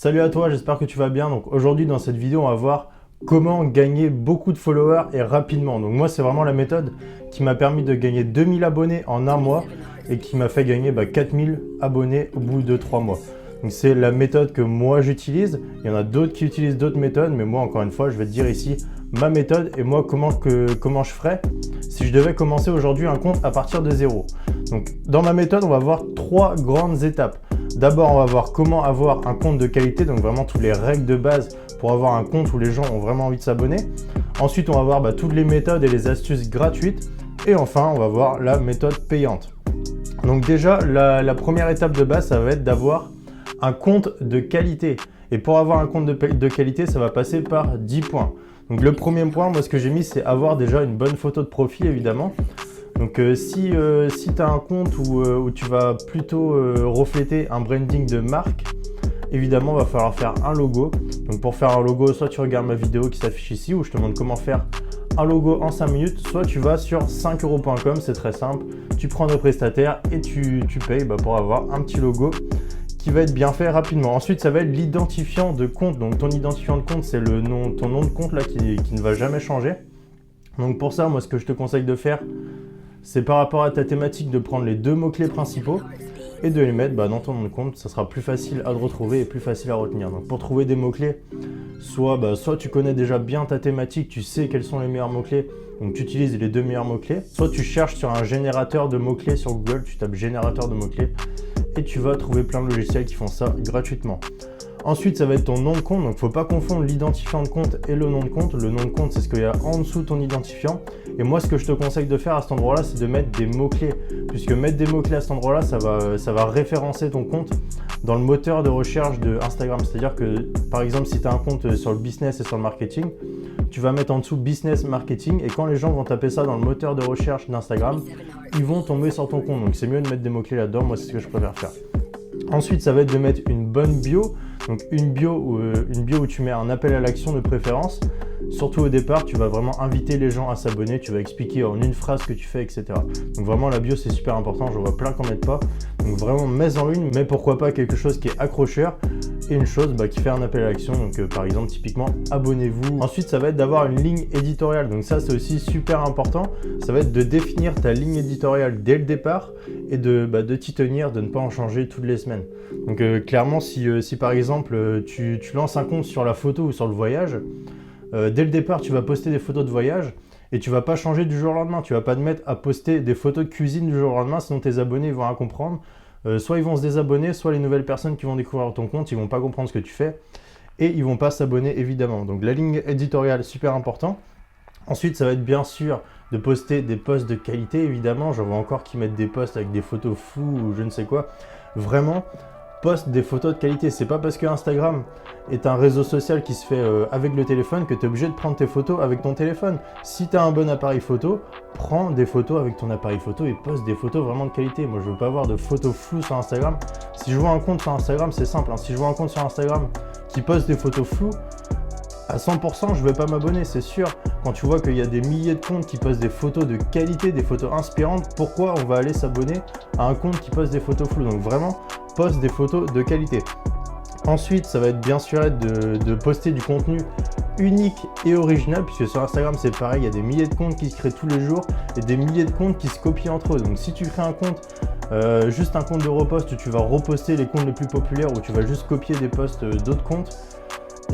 Salut à toi, j'espère que tu vas bien. Donc aujourd'hui dans cette vidéo, on va voir comment gagner beaucoup de followers et rapidement. Donc moi, c'est vraiment la méthode qui m'a permis de gagner 2000 abonnés en un mois et qui m'a fait gagner 4000 abonnés au bout de 3 mois. Donc c'est la méthode que moi j'utilise. Il y en a d'autres qui utilisent d'autres méthodes, mais moi encore une fois, je vais te dire ici ma méthode et moi comment je ferais si je devais commencer aujourd'hui un compte à partir de zéro. Donc dans ma méthode, on va voir 3 grandes étapes. D'abord, on va voir comment avoir un compte de qualité, donc vraiment toutes les règles de base pour avoir un compte où les gens ont vraiment envie de s'abonner. Ensuite, on va voir toutes les méthodes et les astuces gratuites. Et enfin, on va voir la méthode payante. Donc déjà, la première étape de base, ça va être d'avoir un compte de qualité. Et pour avoir un compte de qualité, ça va passer par 10 points. Donc le premier point, moi ce que j'ai mis, c'est avoir déjà une bonne photo de profil évidemment. Donc si tu as un compte où tu vas plutôt refléter un branding de marque, évidemment il va falloir faire un logo. Donc pour faire un logo, soit tu regardes ma vidéo qui s'affiche ici où je te montre comment faire un logo en 5 minutes, soit tu vas sur 5euros.com, c'est très simple, tu prends des prestataires et tu payes pour avoir un petit logo qui va être bien fait rapidement. Ensuite, ça va être l'identifiant de compte. Donc ton identifiant de compte, c'est ton nom de compte là qui ne va jamais changer. Donc pour ça, moi ce que je te conseille de faire, c'est par rapport à ta thématique de prendre les 2 mots-clés principaux et de les mettre dans ton nom de compte. Ça sera plus facile à retrouver et plus facile à retenir. Donc pour trouver des mots-clés, soit tu connais déjà bien ta thématique, tu sais quels sont les meilleurs mots-clés, donc tu utilises les 2 meilleurs mots-clés. Soit tu cherches sur un générateur de mots-clés sur Google, tu tapes générateur de mots-clés et tu vas trouver plein de logiciels qui font ça gratuitement. Ensuite, ça va être ton nom de compte. Donc, il ne faut pas confondre l'identifiant de compte et le nom de compte. Le nom de compte, c'est ce qu'il y a en dessous de ton identifiant. Et moi, ce que je te conseille de faire à cet endroit-là, c'est de mettre des mots-clés. Puisque mettre des mots-clés à cet endroit-là, ça va référencer ton compte dans le moteur de recherche de Instagram. C'est-à-dire que, par exemple, si tu as un compte sur le business et sur le marketing, tu vas mettre en dessous business marketing. Et quand les gens vont taper ça dans le moteur de recherche d'Instagram, ils vont tomber sur ton compte. Donc, c'est mieux de mettre des mots-clés là-dedans. Moi, c'est ce que je préfère faire. Ensuite, ça va être de mettre une bonne bio. Donc une bio où tu mets un appel à l'action de préférence. Surtout au départ, tu vas vraiment inviter les gens à s'abonner, tu vas expliquer en une phrase ce que tu fais, etc. Donc vraiment la bio c'est super important, je vois plein qu'on mettent pas. Donc vraiment mets-en une, mais pourquoi pas quelque chose qui est accrocheur et une chose qui fait un appel à l'action. Donc par exemple typiquement abonnez-vous. Ensuite ça va être d'avoir une ligne éditoriale. Donc ça c'est aussi super important. Ça va être de définir ta ligne éditoriale dès le départ et de t'y tenir, de ne pas en changer toutes les semaines. Donc clairement si par exemple tu lances un compte sur la photo ou sur le voyage, dès le départ tu vas poster des photos de voyage et tu vas pas changer du jour au lendemain. Tu vas pas te mettre à poster des photos de cuisine du jour au lendemain, sinon tes abonnés vont rien comprendre. Soit ils vont se désabonner, soit les nouvelles personnes qui vont découvrir ton compte, ils vont pas comprendre ce que tu fais et ils vont pas s'abonner évidemment. Donc la ligne éditoriale super important. Ensuite ça va être bien sûr de poster des posts de qualité évidemment. J'en vois encore qui mettent des posts avec des photos floues ou je ne sais quoi. Vraiment poste des photos de qualité. C'est pas parce que Instagram est un réseau social qui se fait avec le téléphone que tu es obligé de prendre tes photos avec ton téléphone. Si tu as un bon appareil photo, prends des photos avec ton appareil photo et poste des photos vraiment de qualité. Moi je veux pas avoir de photos floues sur Instagram. Si je vois un compte sur Instagram, c'est simple, Si je vois un compte sur Instagram qui poste des photos floues, à 100%, je ne vais pas m'abonner, c'est sûr. Quand tu vois qu'il y a des milliers de comptes qui postent des photos de qualité, des photos inspirantes, pourquoi on va aller s'abonner à un compte qui poste des photos floues? Donc vraiment, poste des photos de qualité. Ensuite, ça va être bien sûr de poster du contenu unique et original, puisque sur Instagram c'est pareil, il y a des milliers de comptes qui se créent tous les jours et des milliers de comptes qui se copient entre eux. Donc si tu crées un compte, juste un compte de repost où tu vas reposter les comptes les plus populaires, où tu vas juste copier des posts d'autres comptes,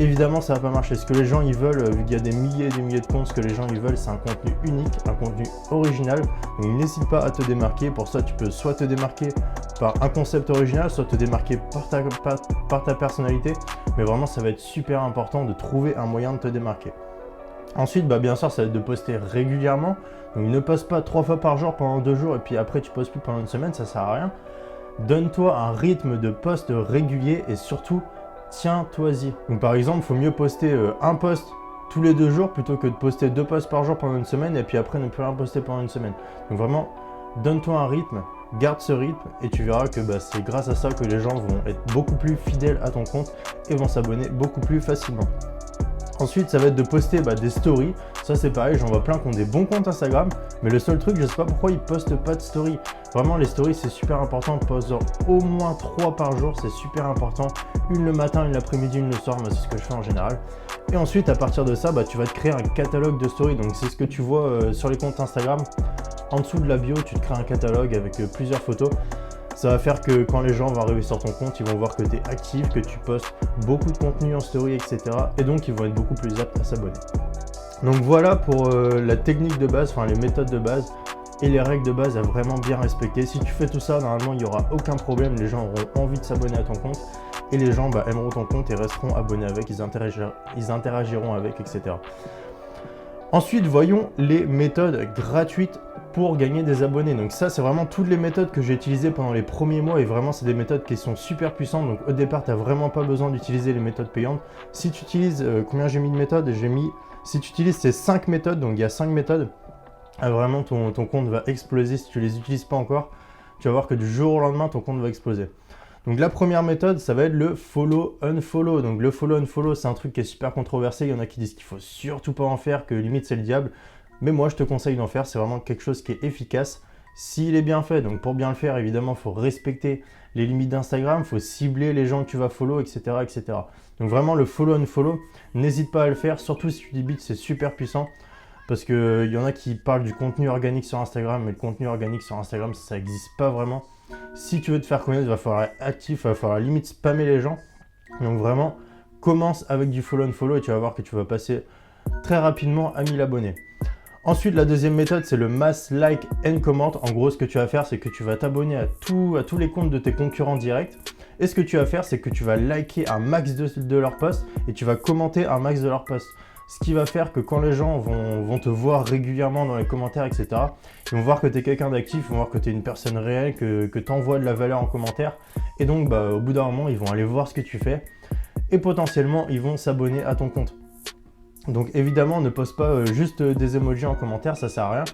évidemment ça va pas marcher. Ce que les gens ils veulent, vu qu'il y a des milliers et des milliers de comptes, ce que les gens ils veulent c'est un contenu unique, un contenu original. Donc n'hésite pas à te démarquer. Pour ça tu peux soit te démarquer par un concept original, soit te démarquer par ta personnalité. Mais vraiment ça va être super important de trouver un moyen de te démarquer. Ensuite bien sûr ça va être de poster régulièrement. Donc ne poste pas 3 fois par jour pendant 2 jours et puis après tu postes plus pendant une semaine, ça sert à rien. Donne-toi un rythme de post régulier et surtout tiens-toi-y. Donc par exemple, il faut mieux poster un post tous les 2 jours plutôt que de poster 2 posts par jour pendant une semaine et puis après ne plus rien poster pendant une semaine. Donc vraiment, donne-toi un rythme, garde ce rythme et tu verras que c'est grâce à ça que les gens vont être beaucoup plus fidèles à ton compte et vont s'abonner beaucoup plus facilement. Ensuite, ça va être de poster des stories. Ça, c'est pareil, j'en vois plein qui ont des bons comptes Instagram. Mais le seul truc, je sais pas pourquoi ils postent pas de stories. Vraiment, les stories, c'est super important. Poste au moins 3 par jour, c'est super important. Une le matin, une l'après-midi, une le soir. Moi, c'est ce que je fais en général. Et ensuite, à partir de ça, tu vas te créer un catalogue de stories. Donc, c'est ce que tu vois sur les comptes Instagram. En dessous de la bio, tu te crées un catalogue avec plusieurs photos. Ça va faire que quand les gens vont arriver sur ton compte, ils vont voir que tu es actif, que tu postes beaucoup de contenu en story, etc. Et donc, ils vont être beaucoup plus aptes à s'abonner. Donc voilà pour la technique de base, enfin les méthodes de base et les règles de base à vraiment bien respecter. Si tu fais tout ça, normalement, il n'y aura aucun problème. Les gens auront envie de s'abonner à ton compte et les gens aimeront ton compte et resteront abonnés avec, ils interagiront avec, etc. Ensuite, voyons les méthodes gratuites pour gagner des abonnés. Donc ça, c'est vraiment toutes les méthodes que j'ai utilisées pendant les premiers mois et vraiment, c'est des méthodes qui sont super puissantes. Donc au départ, tu n'as vraiment pas besoin d'utiliser les méthodes payantes. Si tu utilises, combien j'ai mis de méthodes? Si tu utilises ces 5 méthodes, donc il y a 5 méthodes, vraiment ton compte va exploser. Si tu ne les utilises pas encore, tu vas voir que du jour au lendemain, ton compte va exploser. Donc la première méthode, ça va être le follow-unfollow. Donc le follow-unfollow, c'est un truc qui est super controversé. Il y en a qui disent qu'il faut surtout pas en faire, que limite c'est le diable. Mais moi, je te conseille d'en faire. C'est vraiment quelque chose qui est efficace s'il est bien fait. Donc pour bien le faire, évidemment, il faut respecter les limites d'Instagram, il faut cibler les gens que tu vas follow, etc., etc. Donc vraiment, le follow-unfollow, n'hésite pas à le faire. Surtout si tu débutes, c'est super puissant. Parce qu'il y en a qui parlent du contenu organique sur Instagram, mais le contenu organique sur Instagram, ça n'existe pas vraiment. Si tu veux te faire connaître, il va falloir être actif, il va falloir limite spammer les gens. Donc vraiment, commence avec du follow-unfollow et tu vas voir que tu vas passer très rapidement à 1000 abonnés. Ensuite, la deuxième méthode, c'est le mass like and comment. En gros, ce que tu vas faire, c'est que tu vas t'abonner à tous les comptes de tes concurrents directs. Et ce que tu vas faire, c'est que tu vas liker un max de leurs posts et tu vas commenter un max de leurs posts. Ce qui va faire que quand les gens vont te voir régulièrement dans les commentaires, etc., ils vont voir que tu es quelqu'un d'actif, ils vont voir que tu es une personne réelle, que tu envoies de la valeur en commentaire. Et donc, au bout d'un moment, ils vont aller voir ce que tu fais et potentiellement, ils vont s'abonner à ton compte. Donc évidemment, ne poste pas juste des emojis en commentaire, ça sert à rien.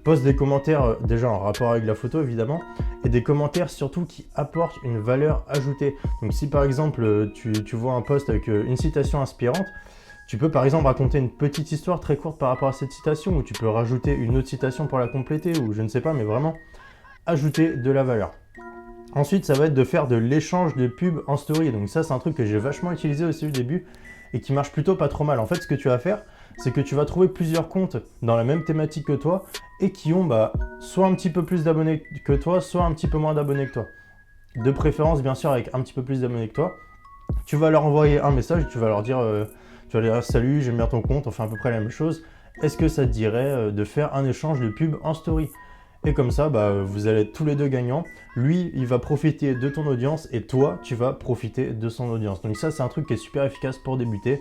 Poste des commentaires déjà en rapport avec la photo évidemment et des commentaires surtout qui apportent une valeur ajoutée. Donc si par exemple tu vois un post avec une citation inspirante, tu peux par exemple raconter une petite histoire très courte par rapport à cette citation ou tu peux rajouter une autre citation pour la compléter ou je ne sais pas, mais vraiment ajouter de la valeur. Ensuite, ça va être de faire de l'échange de pubs en story. Donc ça, c'est un truc que j'ai vachement utilisé aussi au début et qui marche plutôt pas trop mal. En fait, ce que tu vas faire, c'est que tu vas trouver plusieurs comptes dans la même thématique que toi et qui ont soit un petit peu plus d'abonnés que toi, soit un petit peu moins d'abonnés que toi. De préférence, bien sûr, avec un petit peu plus d'abonnés que toi. Tu vas leur envoyer un message, tu vas leur dire salut, j'aime bien ton compte, on fait à peu près la même chose. Est-ce que ça te dirait de faire un échange de pub en story? Et comme ça, vous allez être tous les deux gagnants. Lui, il va profiter de ton audience et toi, tu vas profiter de son audience. Donc ça, c'est un truc qui est super efficace pour débuter.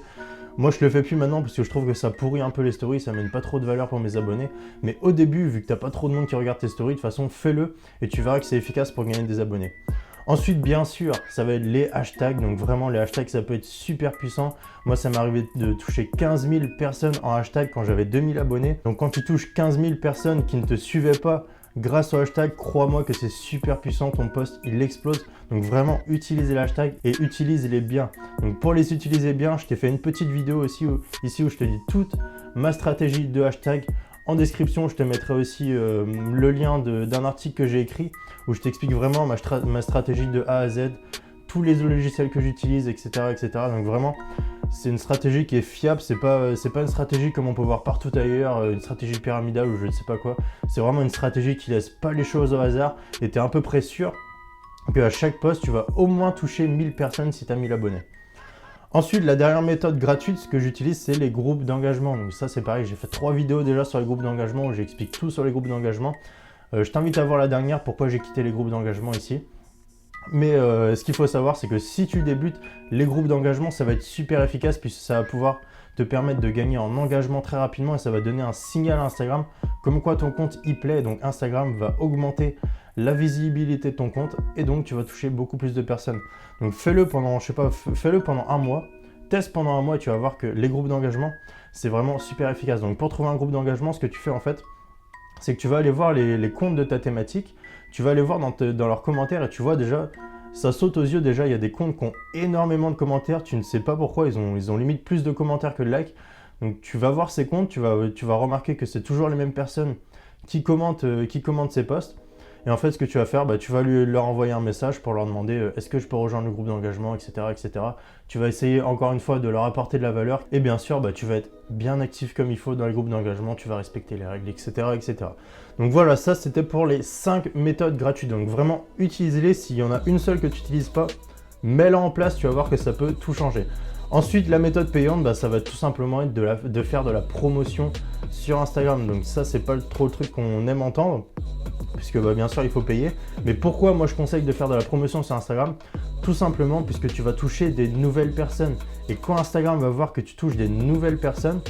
Moi, je le fais plus maintenant parce que je trouve que ça pourrit un peu les stories, ça mène pas trop de valeur pour mes abonnés. Mais au début, vu que tu n'as pas trop de monde qui regarde tes stories, de toute façon, fais-le et tu verras que c'est efficace pour gagner des abonnés. Ensuite, bien sûr, ça va être les hashtags. Donc vraiment, les hashtags, ça peut être super puissant. Moi, ça m'est arrivé de toucher 15 000 personnes en hashtag quand j'avais 2000 abonnés. Donc quand tu touches 15 000 personnes qui ne te suivaient pas grâce au hashtag, crois-moi que c'est super puissant. Ton post, il explose. Donc vraiment, utilise les hashtags et utilise-les bien. Donc pour les utiliser bien, je t'ai fait une petite vidéo aussi ici où je te dis toute ma stratégie de hashtag. En description, je te mettrai aussi le lien d'un article que j'ai écrit où je t'explique vraiment ma stratégie de A à Z, tous les logiciels que j'utilise, etc., etc. Donc vraiment, c'est une stratégie qui est fiable. C'est pas une stratégie comme on peut voir partout ailleurs, une stratégie pyramidale ou je ne sais pas quoi. C'est vraiment une stratégie qui laisse pas les choses au hasard et tu es à peu près sûr qu'à chaque post, tu vas au moins toucher 1000 personnes si tu as 1000 abonnés. Ensuite, la dernière méthode gratuite, ce que j'utilise, c'est les groupes d'engagement. Donc ça, c'est pareil, j'ai fait 3 vidéos déjà sur les groupes d'engagement où j'explique tout sur les groupes d'engagement. Je t'invite à voir la dernière, pourquoi j'ai quitté les groupes d'engagement ici. Mais ce qu'il faut savoir, c'est que si tu débutes, les groupes d'engagement, ça va être super efficace puisque ça va pouvoir te permettre de gagner en engagement très rapidement et ça va donner un signal à Instagram comme quoi ton compte y plaît. Donc Instagram va augmenter la visibilité de ton compte et donc tu vas toucher beaucoup plus de personnes. Donc fais-le pendant, fais-le pendant un mois, teste pendant un mois et tu vas voir que les groupes d'engagement, c'est vraiment super efficace. Donc pour trouver un groupe d'engagement, ce que tu fais en fait, c'est que tu vas aller voir les comptes de ta thématique, tu vas aller voir dans leurs commentaires et tu vois déjà ça saute aux yeux. Déjà, il y a des comptes qui ont énormément de commentaires, tu ne sais pas pourquoi, ils ont limite plus de commentaires que de likes. Donc tu vas voir ces comptes, tu vas remarquer que c'est toujours les mêmes personnes qui commentent ces posts. Et en fait, ce que tu vas faire, tu vas leur envoyer un message pour leur demander est-ce que je peux rejoindre le groupe d'engagement, etc., etc. Tu vas essayer encore une fois de leur apporter de la valeur. Et bien sûr, tu vas être bien actif comme il faut dans le groupe d'engagement, tu vas respecter les règles, etc., etc. Donc voilà, ça c'était pour les 5 méthodes gratuites. Donc vraiment, utilise-les. S'il y en a une seule que tu n'utilises pas, mets-la en place, tu vas voir que ça peut tout changer. Ensuite, la méthode payante, ça va tout simplement être de faire de la promotion sur Instagram. Donc ça, c'est pas trop le truc qu'on aime entendre, puisque bien sûr, il faut payer. Mais pourquoi moi je conseille de faire de la promotion sur Instagram? Tout simplement puisque tu vas toucher des nouvelles personnes. Et quand Instagram va voir que tu touches des nouvelles personnes,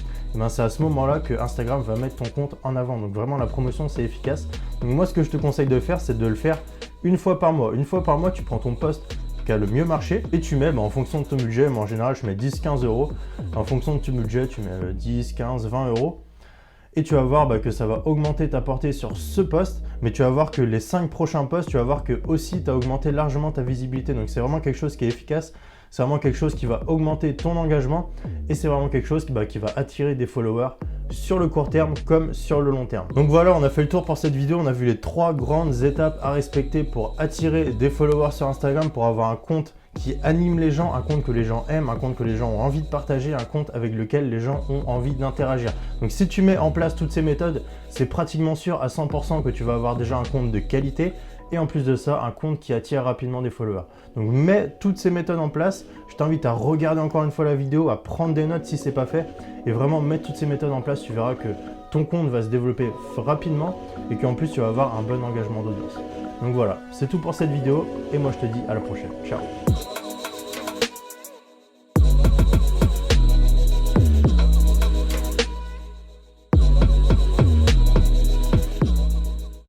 c'est à ce moment-là que Instagram va mettre ton compte en avant. Donc vraiment, la promotion, c'est efficace. Donc moi, ce que je te conseille de faire, c'est de le faire une fois par mois. Une fois par mois, tu prends ton post qui a le mieux marché et tu mets en fonction de ton budget. Moi en général je mets 10-15 euros. En fonction de ton budget, tu mets 10, 15, 20 euros. Et tu vas voir que ça va augmenter ta portée sur ce post, mais tu vas voir que les 5 prochains posts, tu vas voir que aussi tu as augmenté largement ta visibilité. Donc c'est vraiment quelque chose qui est efficace, c'est vraiment quelque chose qui va augmenter ton engagement et c'est vraiment quelque chose qui va attirer des followers sur le court terme comme sur le long terme. Donc voilà, on a fait le tour pour cette vidéo, on a vu les 3 grandes étapes à respecter pour attirer des followers sur Instagram, pour avoir un compte qui anime les gens, un compte que les gens aiment, un compte que les gens ont envie de partager, un compte avec lequel les gens ont envie d'interagir. Donc si tu mets en place toutes ces méthodes, c'est pratiquement sûr à 100% que tu vas avoir déjà un compte de qualité et en plus de ça, un compte qui attire rapidement des followers. Donc mets toutes ces méthodes en place. Je t'invite à regarder encore une fois la vidéo, à prendre des notes si ce n'est pas fait et vraiment mettre toutes ces méthodes en place. Tu verras que ton compte va se développer rapidement et qu'en plus tu vas avoir un bon engagement d'audience. Donc voilà, c'est tout pour cette vidéo et moi je te dis à la prochaine. Ciao.